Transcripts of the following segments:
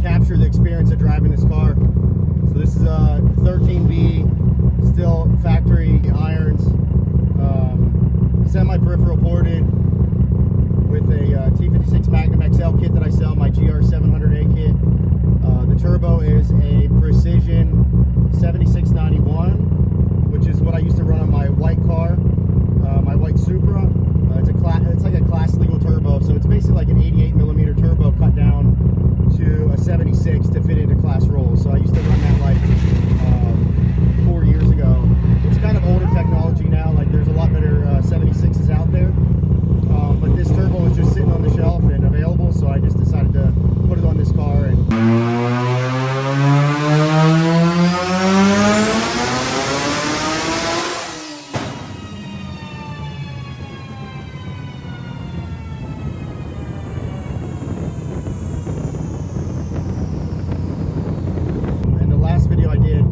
capture the experience of driving this car. So this is a 13B, still factory irons, semi-peripheral ported with a T56 Magnum XL kit that I sell, my GR700A kit. The turbo is a Precision 7691, which is what I used to run on my white car, my white Supra. It's like a class legal turbo, so it's basically like an 88mm turbo cut down to a 76 to fit into class rolls. So I used to run that like 4 years ago. It's kind of older technology now, like there's a lot better 76s out there. But this turbo was just sitting on the shelf and available, so I just decided to put it on this car. And the last video I did,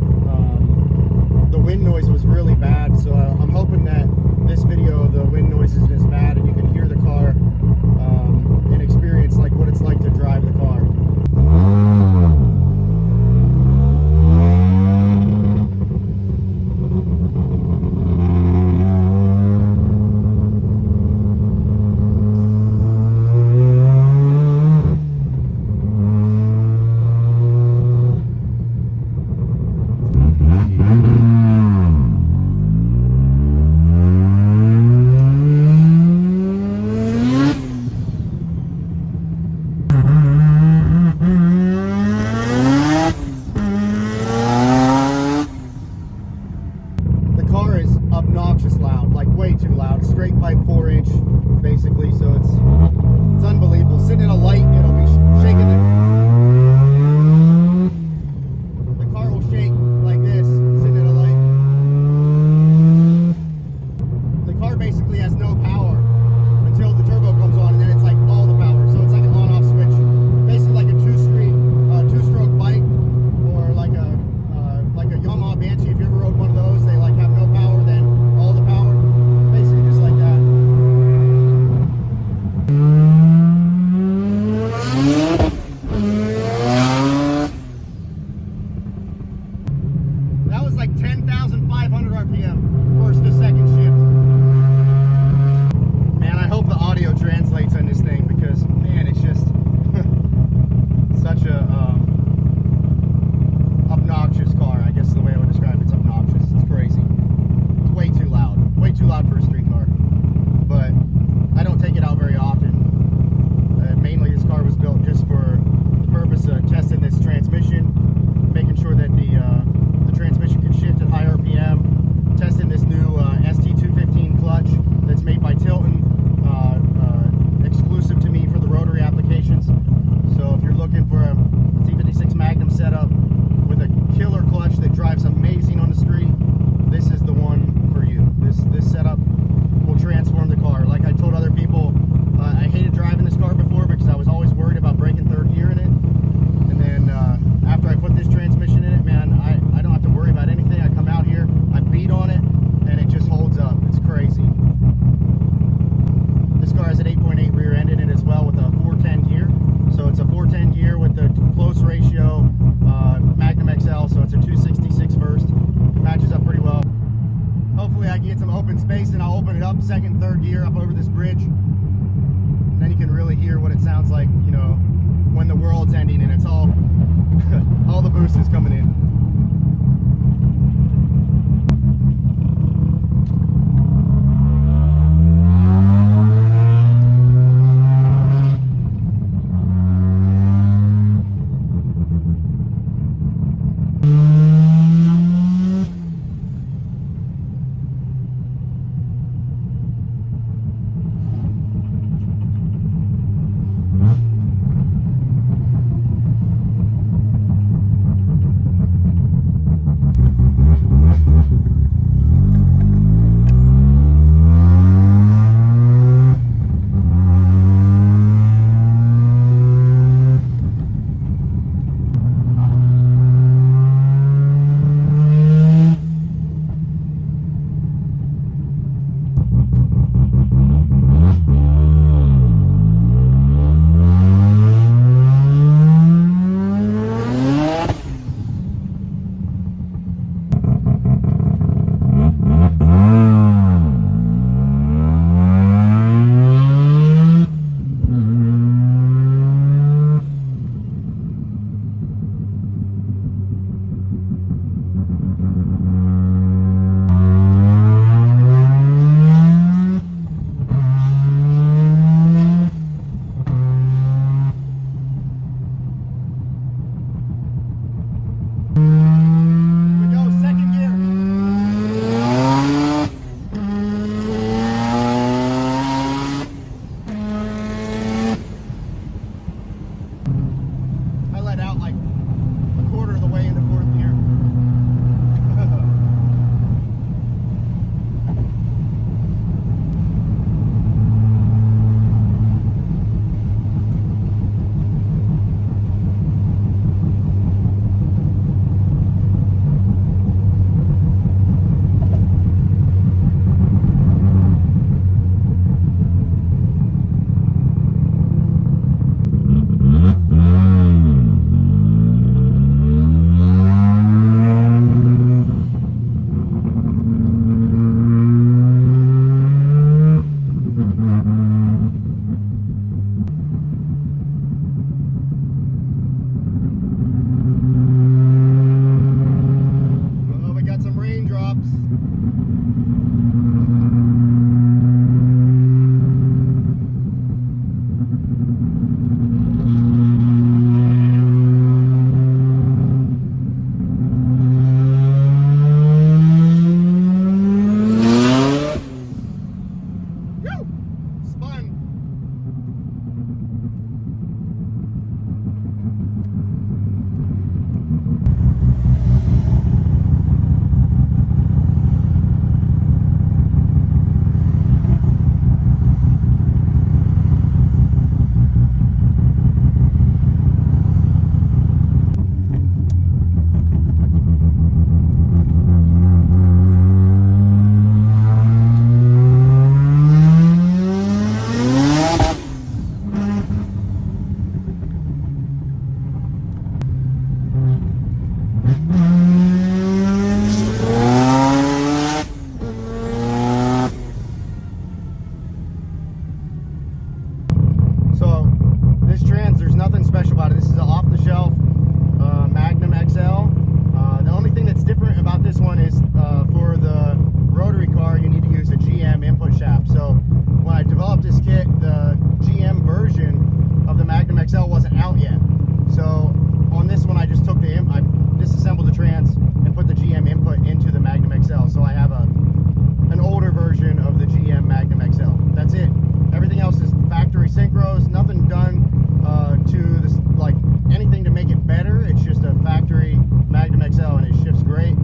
the wind noise was really bad, so I'm hoping that this video, the wind noise isn't as bad and you can hear the car and experience like what it's like to drive the car. Obnoxious loud, like way too loud. Straight pipe 4-inch basically, so it's unbelievable. Sitting at a light, it'll be shaking the car will shake like this sitting at a light. The car basically has no power until the turbo comes on, and then it's like all the power, so it's like an on-off switch, basically like a two-stroke bike, or like a Yamaha Banshee. If you ever rode one of those, they like have no power, then all the power, basically just like that. That was like 10,500 RPM, first to second shift. Man, I hope the audio translates on this thing, because man, it's just such a obnoxious car. I guess the way I would describe it, it's obnoxious. It's crazy. It's way too loud for a street car. But I don't take it out very often. Mainly this car was built just for the purpose of testing this transmission, making sure that the transmission can shift at high RPM, testing this new ST215 clutch that's made by Tilton, exclusive to me for the Rotary applications. So if you're looking for a T56 Magnum setup with a killer clutch that drives amazing on the street, this is the one for you. This setup will transform the car. Like I told other people, I hated driving this car before because I was always worried about breaking third gear in it. And then after I put this transmission in it, man, I don't have to worry about anything. I come out here, I beat on it, and it just holds up. It's crazy. This car has an 8.8 rear end in it as well with a 410 gear. So it's a 410 gear with the close ratio Magnum XL, so it's a 266 first. Matches up pretty well. Hopefully I can get some open space and I'll open it up second, third gear up over this bridge. And then you can really hear what it sounds like, you know, when the world's ending and it's all all the boost is coming in. let out like a quarter of the way into fourth gear. So this trans, there's nothing special about it. This is an off-the-shelf Magnum XL. The only thing that's different about this one is for the rotary car, you need to use a GM input shaft. So when I developed this kit, the GM version of the Magnum XL wasn't out yet. So on this one, I just took I disassembled the trans and put the GM input into the Magnum XL. So I have an older version of the GM Magnum XL. That's it. Everything else is factory synchros, nothing done to this, like anything to make it better. It's just a factory Magnum XL and it shifts great.